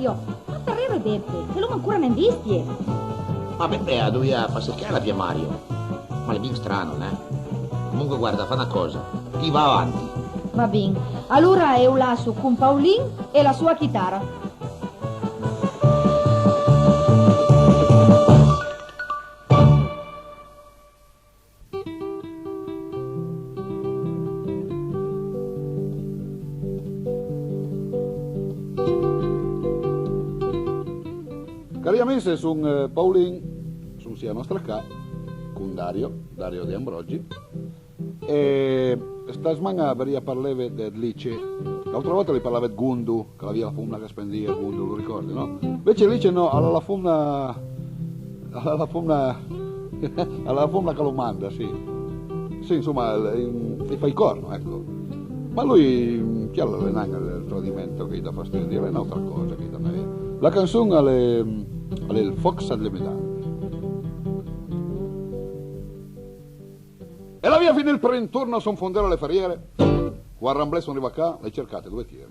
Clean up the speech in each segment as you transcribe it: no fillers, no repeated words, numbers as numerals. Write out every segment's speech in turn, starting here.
Mario, ma te vedete, che lui ancora non visti. Vabbè, lui a passare la via Mario. Ma è ben strano, Comunque guarda, fa una cosa, chi va avanti? Va bene, allora io lascio con Paolin e la sua chitarra. Cari amici, sono Paolin, sono sia nostra qua, con Dario De Ambrogi, e stasera vi parlare del liceo. L'altra volta vi parlava di Gundu, che la via la fumna che spendia, Gundu, lo ricordi, no? Invece il liceo no, alla fumna che lo manda, sì. Sì, insomma, gli fa il corno, ecco. Ma lui, chi ha l'allenanga del tradimento che gli dà fastidio, è un'altra cosa che gli dà me. La canzone è il Fox alle medaglie. E la via fino il prenturno son fondere le ferriere. Guarramblè sono arriva qua, le cercate dove tiere.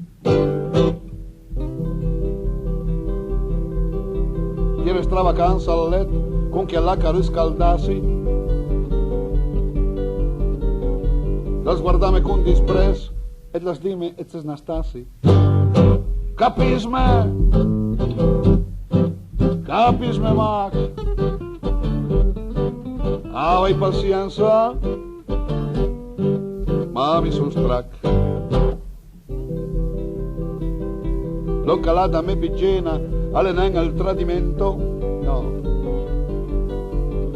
Tiere stravacanza al letto, con chi all'acca riscaldassi. La sguardame con disprezzo e la stime e se snastassi. Capisme, Mac. Avai pazienza, ma mi son strac. L'ho calata a me piccina, alle nanga il tradimento, no.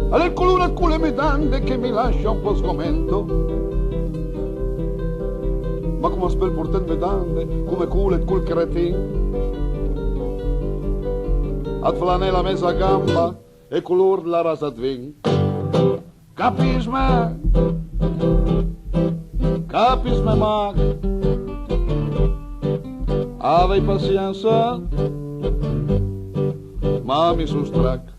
Alle colore culemitante che mi lascia un po' sgomento. Ma come spel porten vedande, come culet cul cretin. Ad flanella mesa gamba e color la rasa d'vin. Capisme, Mac. Avei pazienza, ma mi sostrac.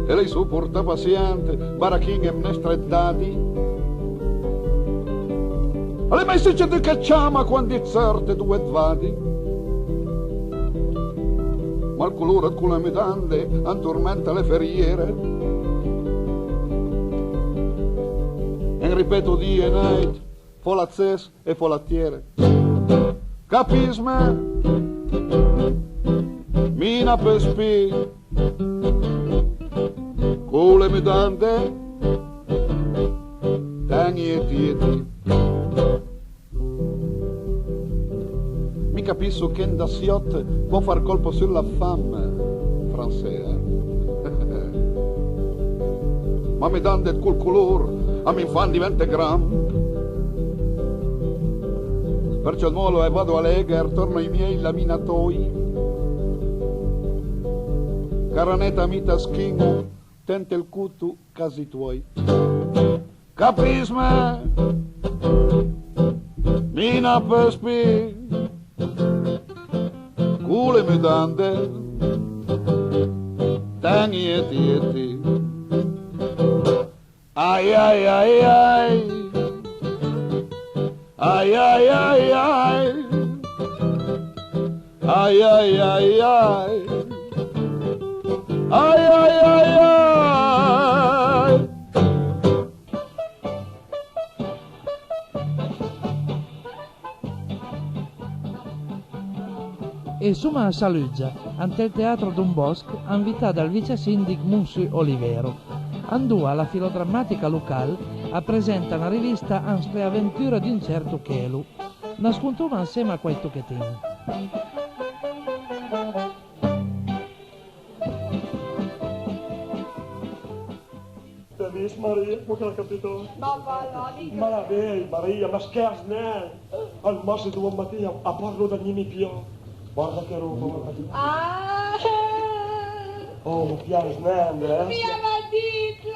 E lei sopporta paziente, baracchini e mnestrettati. Alle mai se c'è di cacciama quando certe due vadi. Ma il colore con le medande antormenta le ferriere. E ripeto di e night, folazzes e folattiere. Capisme? Mina per spi, con le medande, tagni e tieti. Mi capisco che in da siot può far colpo sulla femme francese. Ma mi dan del col color, a mi fan di 20 gram. Perciò il molo e vado a Leger, torno ai miei laminatoi. Caraneta mita schino, tente il cutu, casi tuoi. Capisme? Mina per spi. Cule medande, tagni e tieti. Ai ai ai ai, ai ai ai ai, ai ai ai ai, ai ai ai ai. E Suma Saluggia, ante il teatro Don Bosc, invitata dal vice sindic Munsi Olivero. Andò alla filodrammatica locale a presentare una rivista Anstre avventure di un certo Chelu. Nascontava insieme a quei tocchettini. Te vis Maria, come che l'ha capito? Ma va là, dica. Ma la vedi Maria, ma scherzi ne? Al masso di un mattino a parlo da Nimi Pio. Guarda che roba, guarda. Ah! Oh, mi piace nende, Mi aveva detto!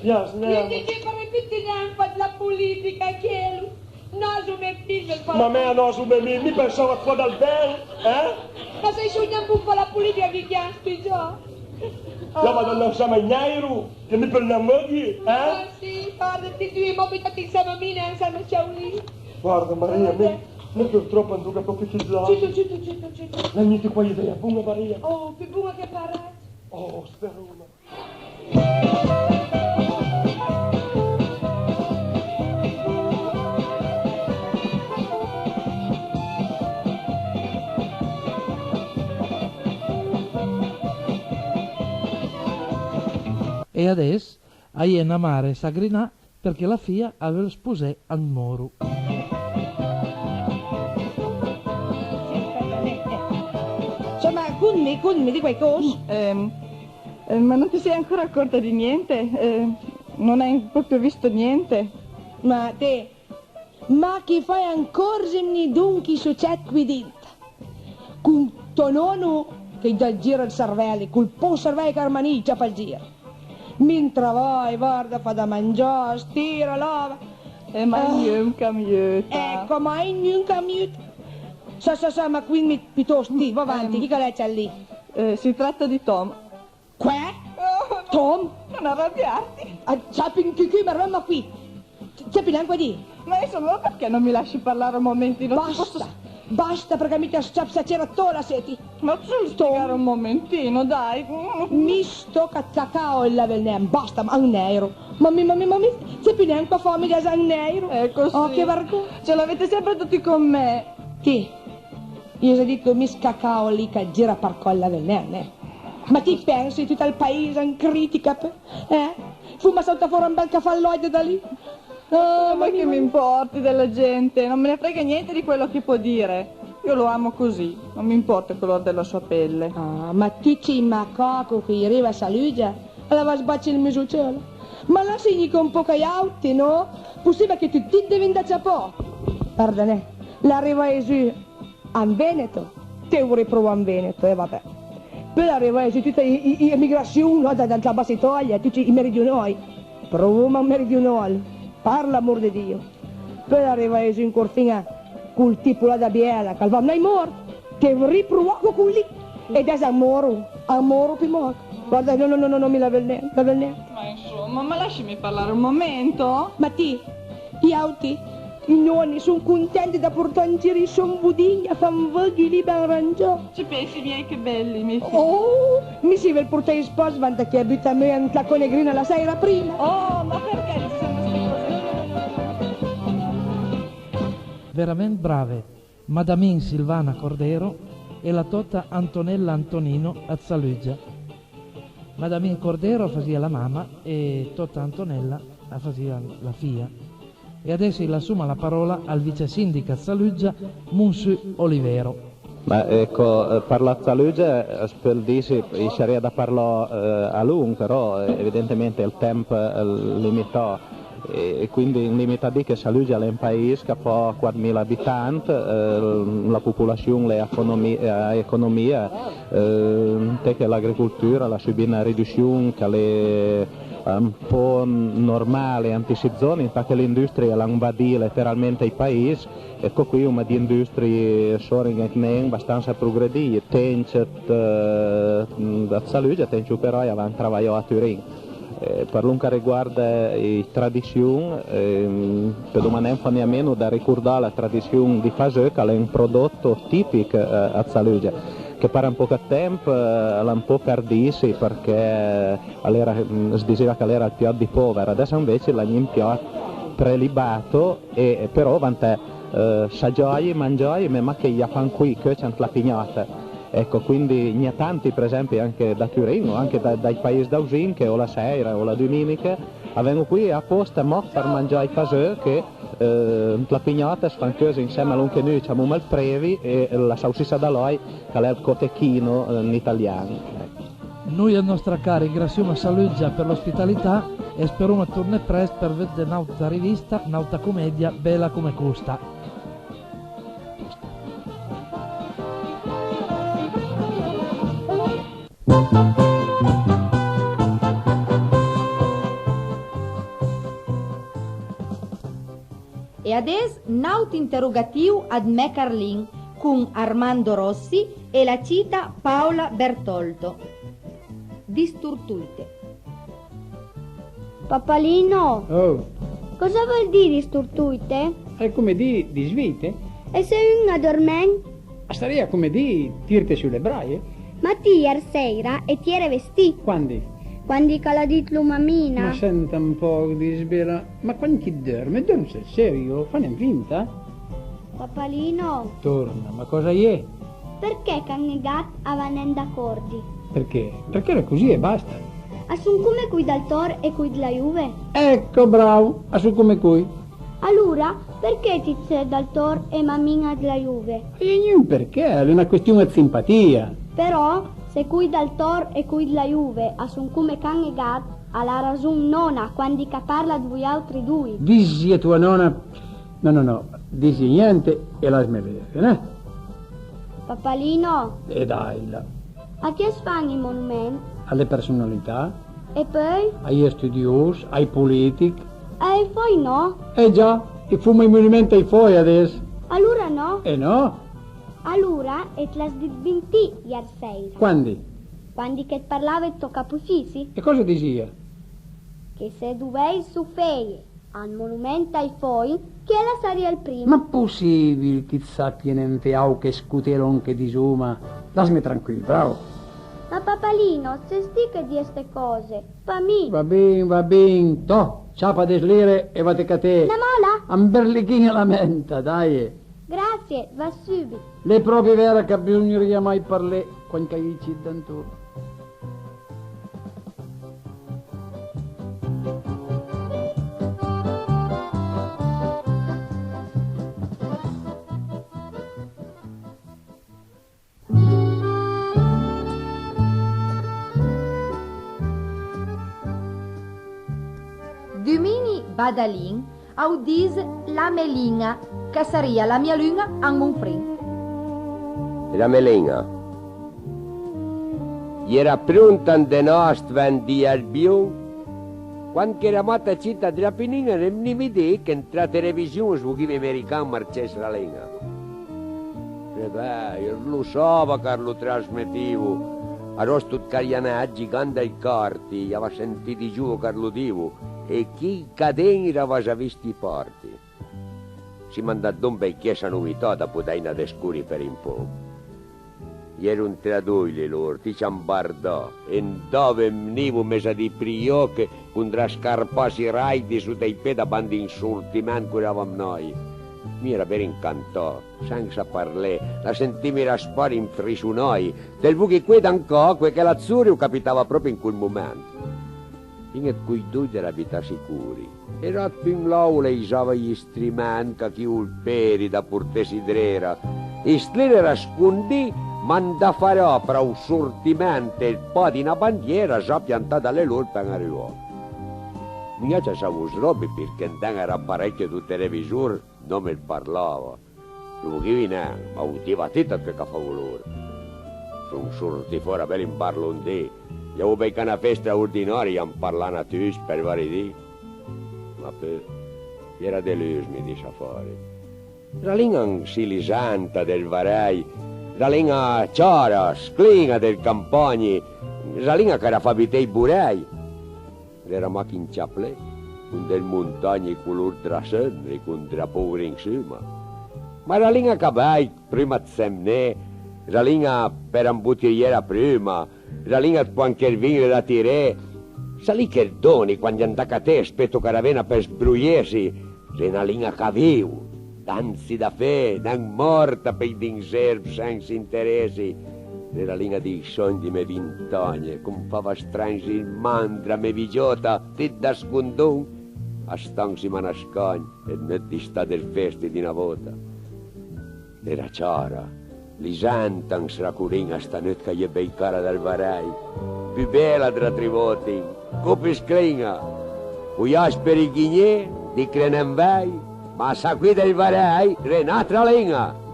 Piace nende. Dice che per ripetere un po' della politica, che naso mi figlio il Ma me a naso mi pensava qua dal bene, Ma sei sognando un po' la politica che chiasti già? Ja, ma non siamo in Nairu, che mi prendiamo mogli, Ah sì, guarda, ti due mobili insieme a me, insieme a Ciauli. Guarda Maria, Neker troppo anduga proprio chizla. Cito. La niente qua idea, bunga varia. Oh, più buona che parat. Oh, spero una. E adesso hai una mare sagrinà perché la figlia aveva sposato a Moro. Insomma, conmi di qualcosa. Ma non ti sei ancora accorta di niente? Non hai proprio visto niente? Ma te, ma che fai ancora semni dunchi succede qui dentro? Con tuo nonno che dal giro il cervello, col po' cervello che armaniccia per il giro. Mentre vai, guarda, fa da mangiare, stira, lava. Ma io un camietta. Ecco, ma in un camion. Sa, ma quindi piuttosto, va avanti, chi che c'è lì? Si tratta di Tom. Qua? Tom? Non arrabbiarti. Sappi che ma qui. Sappi neanche di. Ma insomma, perché non mi lasci parlare un momentino? Basta perché mi ti scappa cerattola, seti. Ma solo spiegare un momentino, dai. Mi sto cacao e la velnem, basta, ma un nero. Ma mi, sappi neanche fame di un nero. Ecco sì. Oh, che vergogna. Ce l'avete sempre tutti con me. Ti, io ho detto mi scacao lì che gira per colla velnem, Ma ti pensi tutto il paese in critica, Fuma salta fuori un bel caffalloide da lì. Oh, ma che mi importi della gente? Non me ne frega niente di quello che può dire. Io lo amo così, non mi importa il colore della sua pelle. Ah, ma ti ci macaco che arriva a Salugia, allora sbacci il mio cielo. Ma la segni con poca auti, no? Possibile che tu ti devi andare a po'. Pardone, l'arriva giù a Veneto, te vorrei provare a Veneto, e vabbè. Per arrivare su tutta l'immigrazione, no, dalla bassa Italia, tutti i meridionali. Proviamo a meridionali. Parla, amor di Dio. Per arrivare su in Corfina, col tipo là da biela, che va mai morto, che riprovato con lì, ed è a moro più morto. Guarda, no, mi la velne. Ma insomma, ma lasciami parlare un momento. Ma ti auti, i nonni sono contenti da portare in giro i son budini a fan voghi lì ben arrangiati. Ci pensi miei che belli, miei figli. Oh, mi si vuole portare in sposa, vanta che abita a me in la conegrina la sera prima. Oh, ma perché ci sono queste cose? Veramente brave Madamin Silvana Cordero e la tota Antonella Antonino a Zaluggia. Madamin Cordero faceva la mamma e tota Antonella faceva la figlia. E adesso la suma la parola al vice sindaco a Zaluggia, Monsieur Olivero. Ma ecco, parlo a Zaluggia, per dire, c'era da parlare a lungo, però evidentemente il tempo limitato. E quindi in limita di che Zaluggia è un paese che ha 4.000 abitanti, la popolazione ha economia, che l'agricoltura la subito una riduzione che è un po' normale in queste zone, perché l'industria l'ha invadito letteralmente il paese. Ecco qui una di industrie sono abbastanza progredite, a Zaluggia, però avevano lavorato a Turin. Per quello che riguarda le tradizioni, per non fare a meno da ricordare la tradizione di Faseux, che è un prodotto tipico a Zaluggia, che per un po' di tempo l'ha un po' perduto perché si diceva che era il piatto di povero, adesso invece l'ha un piatto prelibato, e però saggiai, mangiai, ma che gli fanno qui, che c'è la pignata. Ecco, quindi ne ha tanti, per esempio, anche da Turin, o anche dai paesi d'Ausin, che o la sera o la domenica, vengono qui apposta per mangiare i Faseux, che la pignata si fa chiusa insieme all'unche noi, diciamo il previ, e la salsiccia d'aloi, che è il cotechino in italiano. Noi a nostra cari graziamo a Zaluggia per l'ospitalità e speriamo tornare presto per vedere un'altra rivista, un'altra commedia bella come questa. E adesso naut interrogativo ad me Carlin con Armando Rossi e la cita Paola Bertoldo. Disturtuite. Papalino, Oh, cosa vuol dire disturtuite? è come dire di svite? E se un addormenta? Staria come di tirte sulle braie? Ma ti ieri sera e ti eri vestito? Quando? Quando che l'ha detto la mammina? Ma senta un po' di sbira. Ma quando ti dorme? Dorme sul serio? Fanno finta? Papalino, Torna, ma cosa è? perché Cannegat aveva d'accordi? Perché? Perché era così e basta. A son come qui dal Tor e qui della Juve? Ecco, bravo, a su come cui. Allora, perché ti c'è dal Tor e mammina della Juve? E non perché, è una questione di simpatia. Però, se qui dal Tor e qui della Juve a son come Cannegat, alla ragione nonna quando che parla di voi altri due. Disi a tua nonna... No, disi niente e la smerete, né? Papalino, E dai, là. a chi fanno i monumenti? Alle personalità, E poi? agli studiosi, ai politici. E poi no? Già, e fumo i monumenti ai fuori adesso. Allora no? E no? Allora, e te l'hai detto ieri sera. Quando? Quando che parlava il tuo capofisi? E cosa disia? Che se dovei su feie al monumento ai foi, che la sarebbe il primo. Ma possibile che sappia niente che scutelon che disuma? Lasmi tranquillo, bravo. Ma papalino, se sti che di queste cose, pa mi. Va ben, to, ciapa des lire e vate ca te. La mola? Amberlichina la menta, dai. Grazie, va subito. Le proprie vere che bisogneria mai parlare quando ci ci danto. Dumini Badalin audis la melinga, che sarebbe la mia luna a un frin. La melinga. Era pronta de nost vendi al bion, quando era mata città della Penina non mi vede che tra televisione svugiva americano marcesse la lenga. E beh, io lo so che lo trasmettevo. A rosto carianaggi, ganda i carti, aveva sentito giù che lo divo. E chi cadera aveva visto i porti. Si mandò dunque chiesa novità da podaina de scuri per un po'. Ieri un traduile loro, ti ciambardò, e dove venivo mesa di prioche, con dra scarpasi raidi su dei piedi bandi insulti, man curavamo noi. Mi era ben incantò, senza parlare, la sentimi raspare in frisu noi, del buchi qui d'ancò, quel che l'azzurio capitava proprio in quel momento. In quei due era vita sicuri. E rotto in l'aula usava gli strumenti che il peri da portesi drera. E stlere nascondi, manda fare opera un sortimento e il po' di una bandiera già piantata alle loro per arrivare. Io ci stavo srobi perché era apparecchio di televisore, non me parlava. Lo che neanche, ma udiva tutto che faceva loro. Sono sorti fuori per in parlo un dì. Io avevo una festa ordinaria a parlare a tutti per vari dì. Ma poi era deluso, mi dice fuori. La linea silisanta del Varai, la linea ciara, sclina del Campagni, la linea che era fabitei burei. Era macchina in ciaple, con del montagna color drascendri, con drapore in cima. Ma la linea che vai, prima di semne, la linea per un bottigliera prima, la linea può anche venire da tirare. Sa lì che doni quando andava a te, aspetto caravena per sbrugliarsi, c'è una linea che vivo, danzi da fe, non morta per i dinservi senza interessi. Era linea di sogni me vintogne, con fava strangi il mandra me vigiota, ti da scondon, a stanzi ma nascogni, e non ti sta del festi di una volta. Era ciara. L'isantans racuringa sta notte che gli bei cara dal Varai, più bella tra trivoti, copi sclinga, ui asperi ghignè, di crenen vai, ma sa qui del Varai, renatra linga.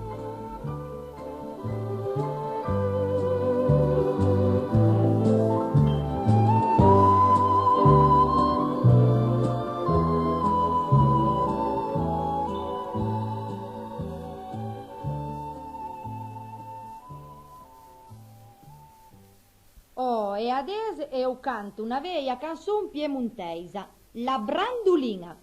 Oh, e adesso io canto una vecchia canzone piemontesa, La Brandulina.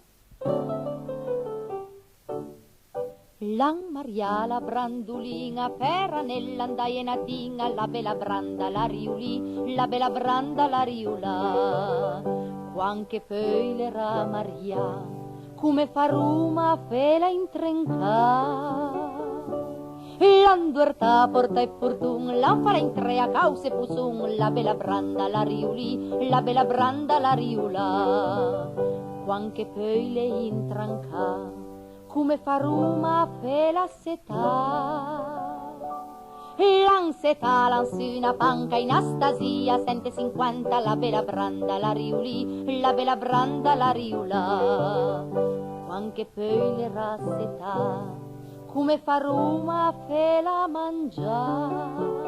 Lan Maria la brandulina, per nell'andai e natinga, la bella branda la riulì, la bella branda la riula. Quanche poi l'era Maria, come fa Roma fela intrenca. L'anduerta porta e portun, l'an farà in tre a cause pusun, la bella branda la riulì, la bella branda la riula. Quanche poi le intranca, come fa Roma fela setà. L'ansetà, l'ansuna panca in astasia, sente 50, la bella branda la riulì, la bella branda la riula. Quanche poi le rassetà, come fa Roma fela mangià.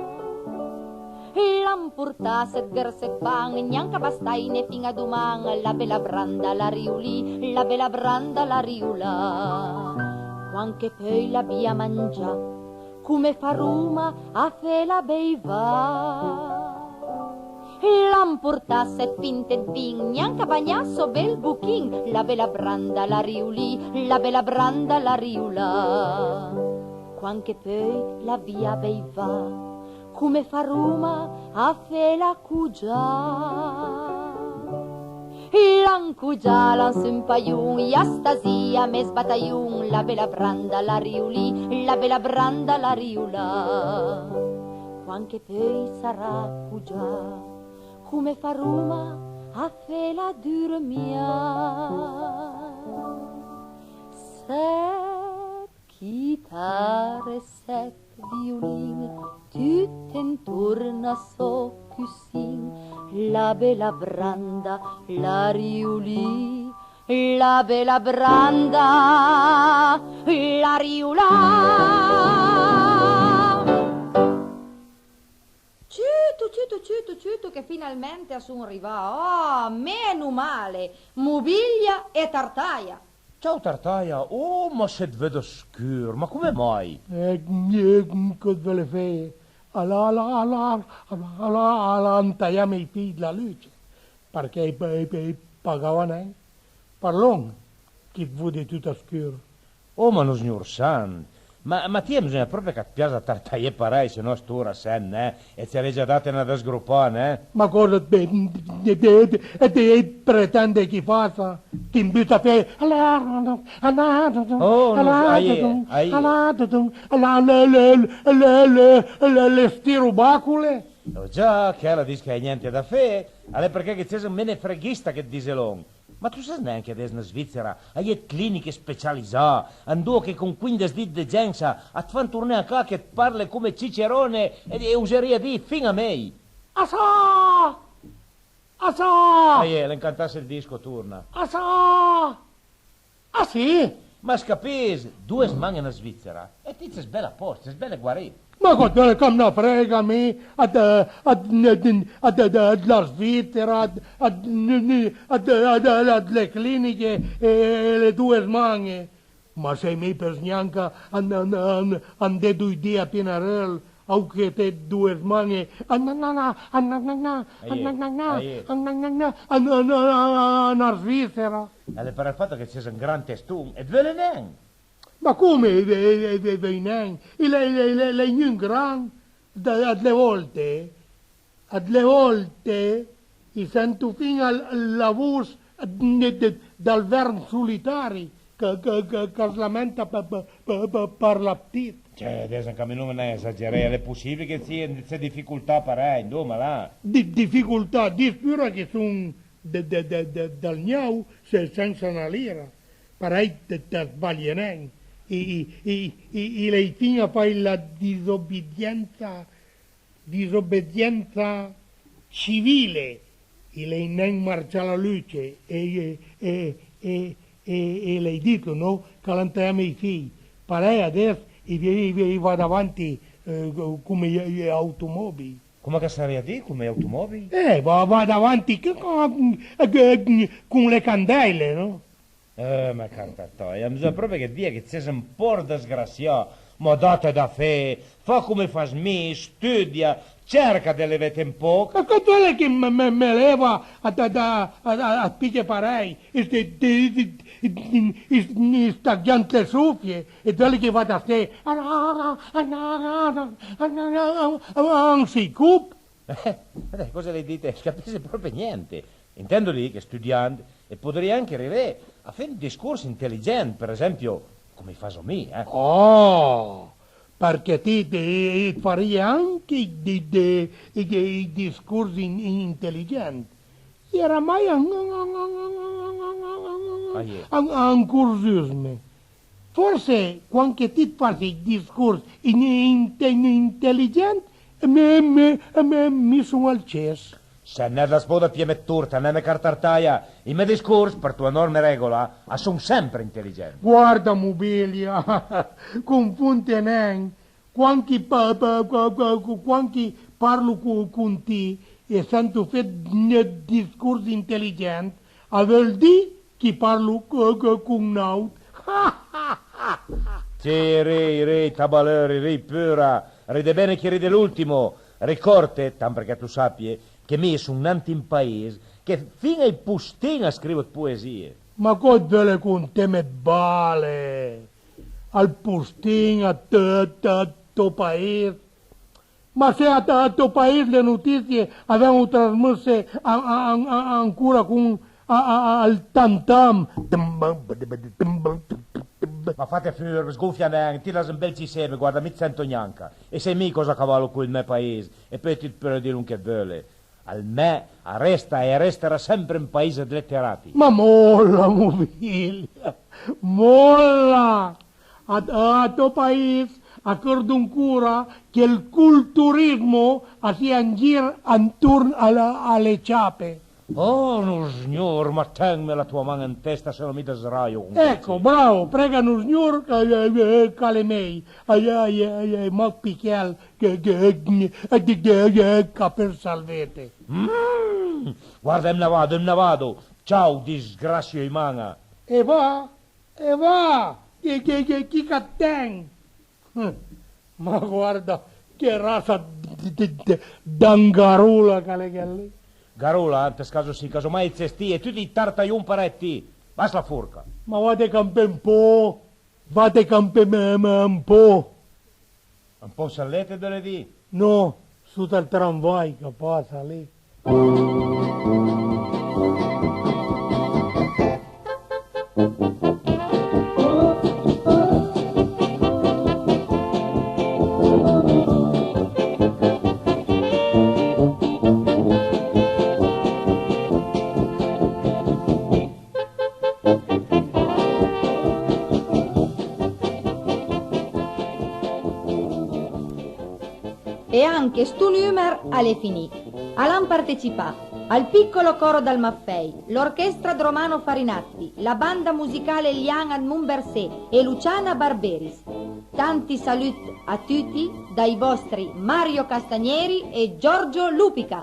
L'amportà set verse pan, neanche bastai ne fino a doman, la bella branda la riulì, la bella branda la riula. Quanche poi l'abbia mangià, come fa Roma a fela beiva. L'amportà set pinte vin, neanche bagnasso bel buchin, la bella branda la riulì, la bella branda la riula. Quanche poi l'abbia beiva, come fa Roma a fela cugià. L'ancugià l'ansempaiun, iastasia mes bataiun, la bella branda la riulì, la bella branda la riula. Quanche poi sarà cugià, come fa Roma a fela dormia. Set chitarre, set violin, tutte intorno so cussin, la bella branda la riulì, la bella branda la riula. Ciuto che finalmente sono arrivato. Oh, meno male, mobilia e tartaia. Ciao Tartaia, oh ma se ti vedo scuro, ma come mai? Cosa ve le fai? All'antaiamo i figli la luce, perché pagavano, parlon, che vuole tutto scuro. Oh ma non signor San, ma ti bisogna proprio che ti piace Tartaia parei, se no stura sen, e ti hai già dato una da sgruppare, Ma cosa pretende che faccia? Ti invita a te? Le stirubacule? Oh, già, che la dice che hai niente da fare, è perché che sei un menefreghista che dice long. Ma tu sai neanche adesso in Svizzera, hai cliniche specializzate, andò che con 15 diti di gente a ti fanno tornare a casa che parla come Cicerone e useria di fin a me. Assà! Le incantasse il disco, torna. Assà! Ah sì? Ma scappesi, 2 settimane in Svizzera e ti sei bella a posto, sei bella guarita. Ma come non frega me la Svizzera, le cliniche e le 2 settimane. Ma sei me per neanche ande 2 idee a Pinarello, anche te 2 settimane a Svizzera. È per il fatto che sei un gran testone e ve le neanche. Ma come venen? Le non gran, alle volte, i sento fino alla voce dal verno solitari che si lamenta per la petita. Cioè, adesso anche a me non è esagerare, è possibile che sia difficoltà parei, insomma, là. Difficoltà, dispura che sono dal gnau senza una lira, parei te sbaglierai. E lei fino poi la disobbedienza civile, e lei non marcia alla luce, e lei dicono che l'antiamo i figli, parei adesso e va avanti come automobili. Come che sarei a dire come automobili? Va avanti con le candele, no? Ma caro Tartaia, bisogna proprio che dia che sei un po' disgraziato. Ma date da fe, fa come fa me, studia, cerca delle vete un po'. Ma che tu è che me leva a spicce parei, sta gente suffie, e tu che va da te, non si cup. Cosa le dite? Capisce proprio niente. Intendo lì che studiando, e potrei anche arrivare a fare un discorso intelligente, per esempio, come fa me, Oh, perché ti farei anche dei discorsi intelligenti. Era mai un curiosismo. Forse quando ti fai discorsi intelligenti, mi sono al cesso. Se ne la spoda pieme turta, ne me cartartaia, i miei discorsi, per tua norma e regola, sono sempre intelligenti. Guarda, Mobilia, confonte nen, quando parlo con te e sento fare discorsi intelligenti, vuol dire che parlo con noi. Sì, rei, tabaleri, rei pura, ride bene chi ride l'ultimo. Ricordate, tanto perché tu sappia, che mi sono nato in paese che fino ai postini scrive poesie. Ma cosa con te me vale? Al postino, a tuo paese? Ma se a tuo paese le notizie avevano trasmesse ancora con al tam-tam. Ma fate furbo, sgonfia neanche, ti lascio un bel ciseme, guarda, mi sento neanche. E se mi cosa cavallo qui il mio paese, e poi ti per dire un che vuole. Al me arresta e resterà sempre un paese letterati. Ma molla, Mobilia, molla! A tuo paese accordo ancora che il culturismo sia in giro intorno alle ciape. Oh, no signor, ma tenmi la tua mano in testa se non mi desraio. Ecco, bravo, prega no signor Calemei, ma picchial che per salvete. Guarda, me ne vado. Ciao, disgrazia di manga. E va, chi catten. Ma guarda, che razza d'angarula che lì. Garola, in questo caso sì, casomai il cesti e tu ti tartai un paretti. Basta la forca. Ma vate campe un po', un po'. Un po' salete dove di? No, su dal tramvai che passa lì. E anche stu numero alle finì. Alan partecipà al piccolo coro dal Maffei, l'orchestra Romano Farinatti, la banda musicale Liana Mumbersè e Luciana Barberis. Tanti saluti a tutti dai vostri Mario Castagneri e Giorgio Lupica.